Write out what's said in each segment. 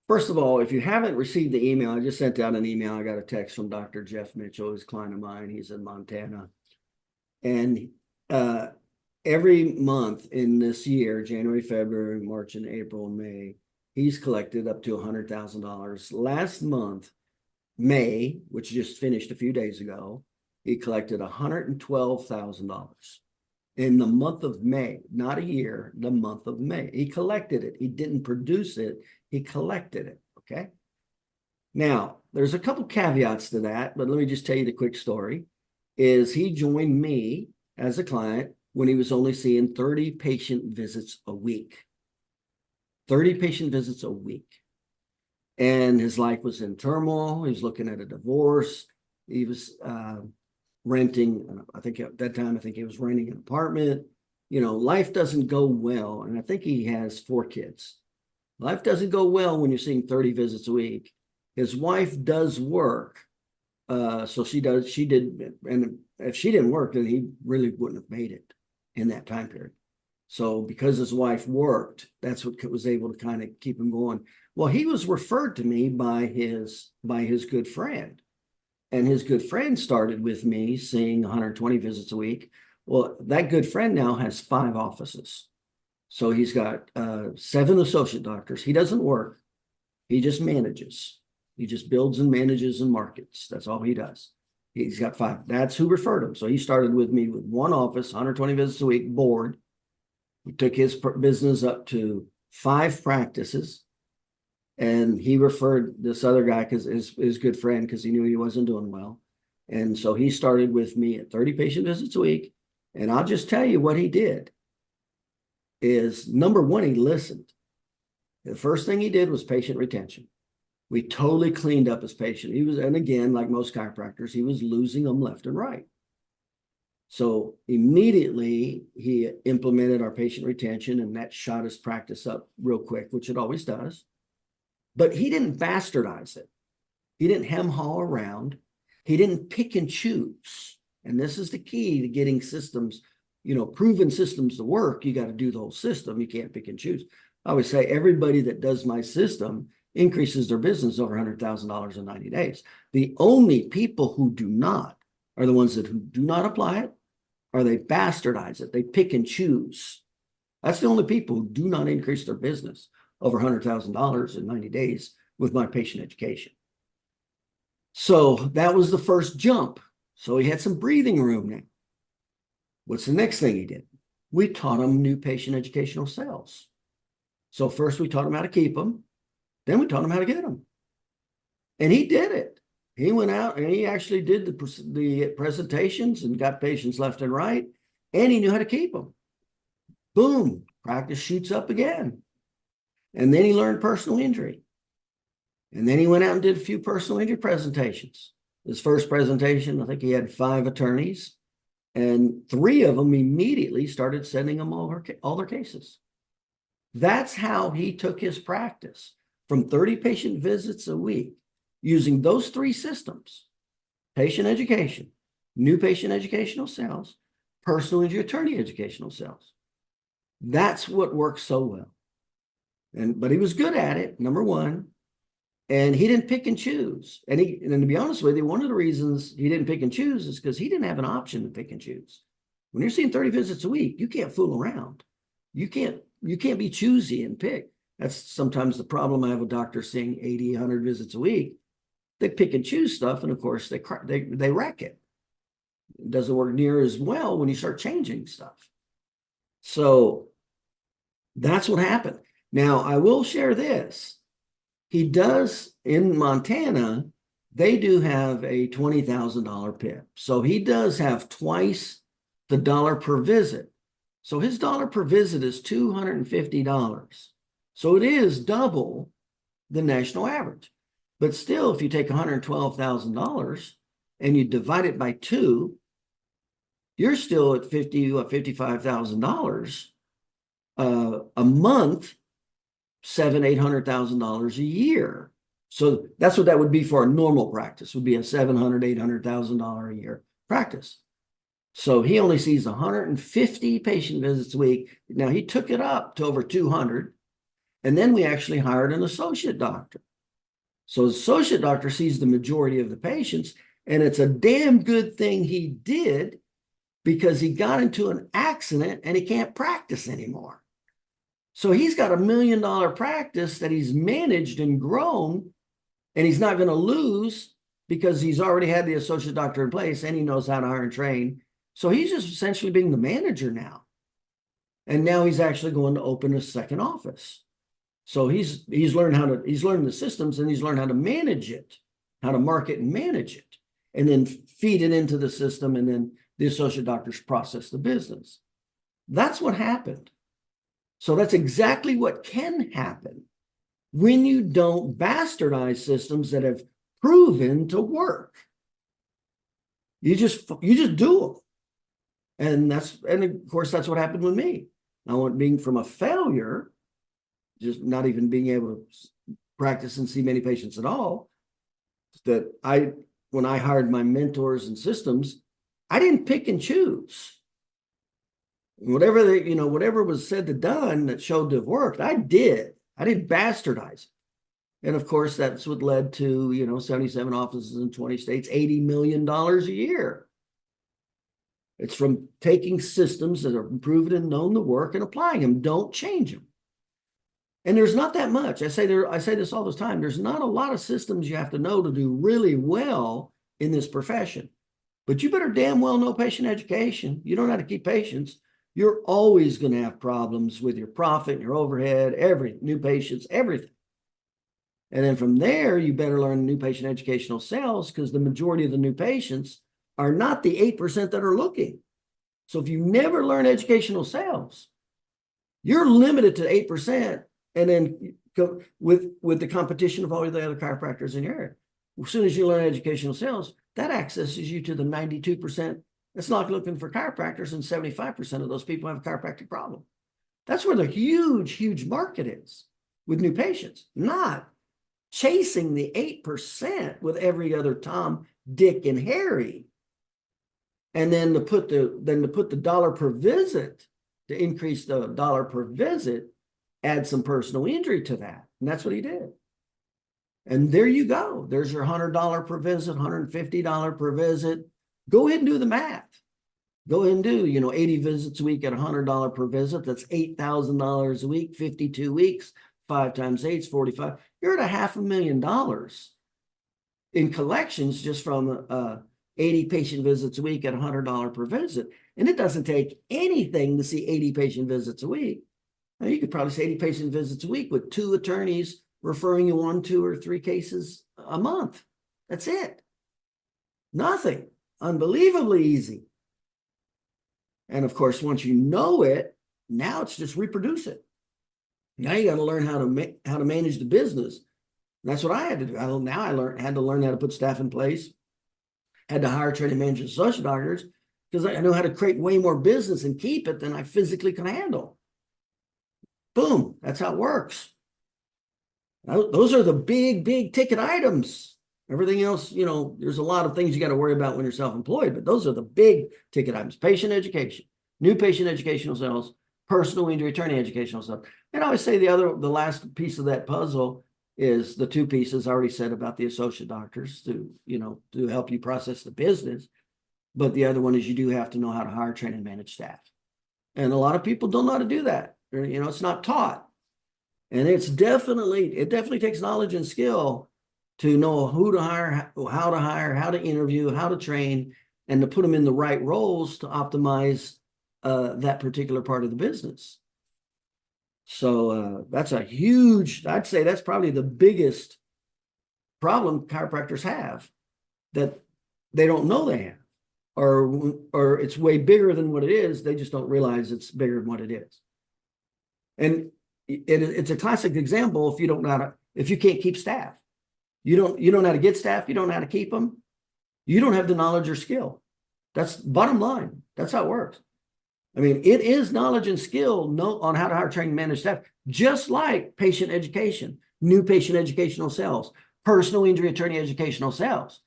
First of all, if you haven't received the email, I just sent out an email. I got a text from Dr. Jeff Mitchell, who's a client of mine. He's in Montana. And every month in this year, January, February, March, and April, and May, he's collected up to $100,000. Last month, May, which just finished a few days ago, he collected $112,000 in the month of May, not a year, the month of May. He collected it. He didn't produce it. He collected it. Okay. Now, there's a couple caveats to that, but let me just tell you the quick story. Is he joined me as a client when he was only seeing 30 patient visits a week. 30 patient visits a week. And his life was in turmoil. He was looking at a divorce. He was renting, I think at that time, he was renting an apartment. You know, life doesn't go well. And I think he has 4 kids. Life doesn't go well when you're seeing 30 visits a week. His wife does work. So she did. And if she didn't work, then he really wouldn't have made it in that time period. So because his wife worked, that's what was able to kind of keep him going. Well, he was referred to me by his good friend. And his good friend started with me seeing 120 visits a week. Well, that good friend now has 5 offices. So he's got 7 associate doctors. He doesn't work. He just manages. He just builds and manages and markets. That's all he does. He's got 5. That's who referred him. So he started with me with 1 office, 120 visits a week, board. He took his business up to 5 practices. And he referred this other guy because his good friend, because he knew he wasn't doing well. And so he started with me at 30 patient visits a week. And I'll just tell you what he did is, number one, he listened. The first thing he did was patient retention. We totally cleaned up his patient. He was, and again, like most chiropractors, he was losing them left and right. So immediately he implemented our patient retention, and that shot his practice up real quick, which it always does. But he didn't bastardize it. He didn't hem-haw around. He didn't pick and choose. And this is the key to getting systems, you know, proven systems to work. You got to do the whole system. You can't pick and choose. I always say everybody that does my system increases their business over $100,000 in 90 days. The only people who do not are the ones who do not apply it, or they bastardize it. They pick and choose. That's the only people who do not increase their business over $100,000 in 90 days with my patient education. So that was the first jump. So he had some breathing room now. What's the next thing he did? We taught him new patient educational sales. So first we taught him how to keep them. Then we taught him how to get them. And he did it. He went out and he actually did the presentations and got patients left and right. And he knew how to keep them. Boom, practice shoots up again. And then he learned personal injury. And then he went out and did a few personal injury presentations. His first presentation, I think he had 5 attorneys, and 3 of them immediately started sending them all their cases. That's how he took his practice from 30 patient visits a week using those 3 systems: patient education, new patient educational sales, personal injury attorney educational sales. That's what works so well. But he was good at it, number one, and he didn't pick and choose. And to be honest with you, one of the reasons he didn't pick and choose is because he didn't have an option to pick and choose. When you're seeing 30 visits a week, you can't fool around. You can't be choosy and pick. That's sometimes the problem I have with doctors seeing 80, 100 visits a week. They pick and choose stuff, and of course they wreck it. It doesn't work near as well when you start changing stuff. So that's what happened. Now, I will share this. He does, in Montana, they do have a $20,000 PIP. So he does have twice the dollar per visit. So his dollar per visit is $250. So it is double the national average. But still, if you take $112,000 and you divide it by 2, you're still at $55,000 a month. $700,000-$800,000 a year. So that's what that would be for a normal practice, would be a $700,000-$800,000 a year practice. So he only sees 150 patient visits a week. Now he took it up to over 200. And then we actually hired an associate doctor. So the associate doctor sees the majority of the patients, and it's a damn good thing he did, because he got into an accident and he can't practice anymore. So he's got $1 million practice that he's managed and grown, and he's not going to lose because he's already had the associate doctor in place and he knows how to hire and train. So he's just essentially being the manager now. And now he's actually going to open a second office. So he's learned the systems, and he's learned how to manage it, how to market and manage it, and then feed it into the system, and then the associate doctors process the business. That's what happened. So that's exactly what can happen when you don't bastardize systems that have proven to work. You just do them. And of course, that's what happened with me. I went being from a failure, just not even being able to practice and see many patients at all, that when I hired my mentors and systems, I didn't pick and choose. Whatever whatever was said to done that showed to have worked, I did. I didn't bastardize it. And of course, that's what led to, 77 offices in 20 states, $80 million a year. It's from taking systems that are proven and known to work and applying them. Don't change them. And there's not that much. I say this all the time. There's not a lot of systems you have to know to do really well in this profession. But you better damn well know patient education. You don't know how to keep patients. You're always going to have problems with your profit, your overhead, new patients, everything. And then from there, you better learn new patient educational sales, because the majority of the new patients are not the 8% that are looking. So if you never learn educational sales, you're limited to 8%. And then with the competition of all the other chiropractors in your area, as soon as you learn educational sales, that accesses you to the 92% that's not looking for chiropractors, and 75% of those people have a chiropractic problem. That's where the huge, huge market is with new patients, not chasing the 8% with every other Tom, Dick, and Harry. And then to put the dollar per visit, to increase the dollar per visit, add some personal injury to that. And that's what he did. And there you go. There's your $100 per visit, $150 per visit. Go ahead and do the math. Go ahead and do, 80 visits a week at $100 per visit. That's $8,000 a week, 52 weeks, 5 times 8 is 45. You're at $500,000 in collections just from 80 patient visits a week at $100 per visit. And it doesn't take anything to see 80 patient visits a week. Now, you could probably see 80 patient visits a week with 2 attorneys referring you 1, 2, or 3 cases a month. That's it. Nothing. Unbelievably easy. And of course, once you know it, now it's just reproduce it. Now you got to learn how to manage the business. And that's what I had to do. Had to learn how to put staff in place. Had to hire, train, and manage associate doctors, because I know how to create way more business and keep it than I physically can handle. Boom. That's how it works. Those are the big, big ticket items. Everything else, there's a lot of things you got to worry about when you're self-employed, but those are the big ticket items: patient education, new patient educational sales, personal injury attorney educational sales. And I always say the last piece of that puzzle is the 2 pieces I already said about the associate doctors to help you process the business. But the other one is you do have to know how to hire, train, and manage staff. And a lot of people don't know how to do that. It's not taught. And it definitely takes knowledge and skill to know who to hire, how to interview, how to train, and to put them in the right roles to optimize that particular part of the business. So that's I'd say that's probably the biggest problem chiropractors have, that they don't know they have, or it's way bigger than what it is. They just don't realize it's bigger than what it is. And it's a classic example. If you can't keep staff, you don't know how to get staff, you don't know how to keep them, you don't have the knowledge or skill. That's bottom line. That's how it works. I mean, it is knowledge and skill on how to hire, train, and manage staff, just like patient education, new patient educational sales, personal injury attorney educational sales.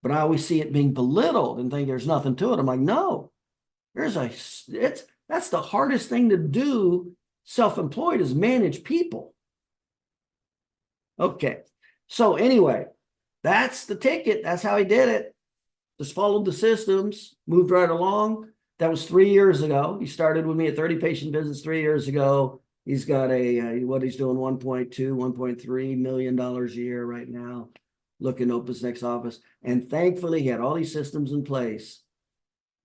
But I always see it being belittled and think there's nothing to it. I'm like, no, that's the hardest thing to do self-employed, is manage people. Okay. So anyway, that's the ticket. That's how he did it. Just followed the systems, moved right along. That was 3 years ago. He started with me at 30 patient visits 3 years ago. He's got what he's doing, 1.2, $1.3 million a year right now, looking to open his next office. And thankfully, he had all these systems in place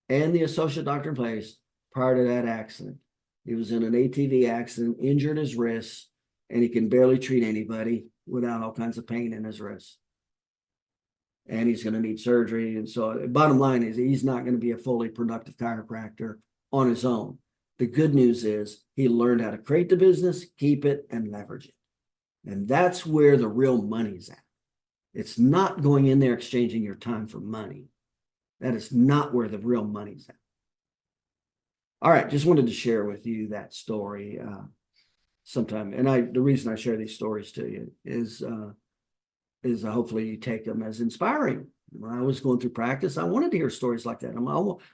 and the associate doctor in place prior to that accident. He was in an ATV accident, injured his wrist, and he can barely treat anybody without all kinds of pain in his wrist. And he's going to need surgery. And so bottom line is he's not going to be a fully productive chiropractor on his own. The good news is he learned how to create the business, keep it, and leverage it. And that's where the real money's at. It's not going in there exchanging your time for money. That is not where the real money's at. All right, just wanted to share with you that story sometime. And the reason I share these stories to you is hopefully you take them as inspiring. When I was going through practice, I wanted to hear stories like that.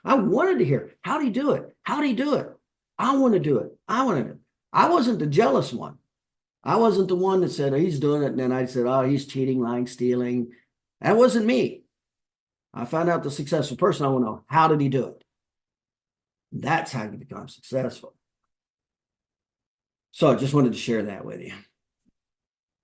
I wanted to hear, how do you do it? How do you do it? I want to do it. I want to do it. I wasn't the jealous one. I wasn't the one that said, oh, he's doing it. And then I said, oh, he's cheating, lying, stealing. That wasn't me. I found out the successful person. I want to know, how did he do it? That's how you become successful. So I just wanted to share that with you.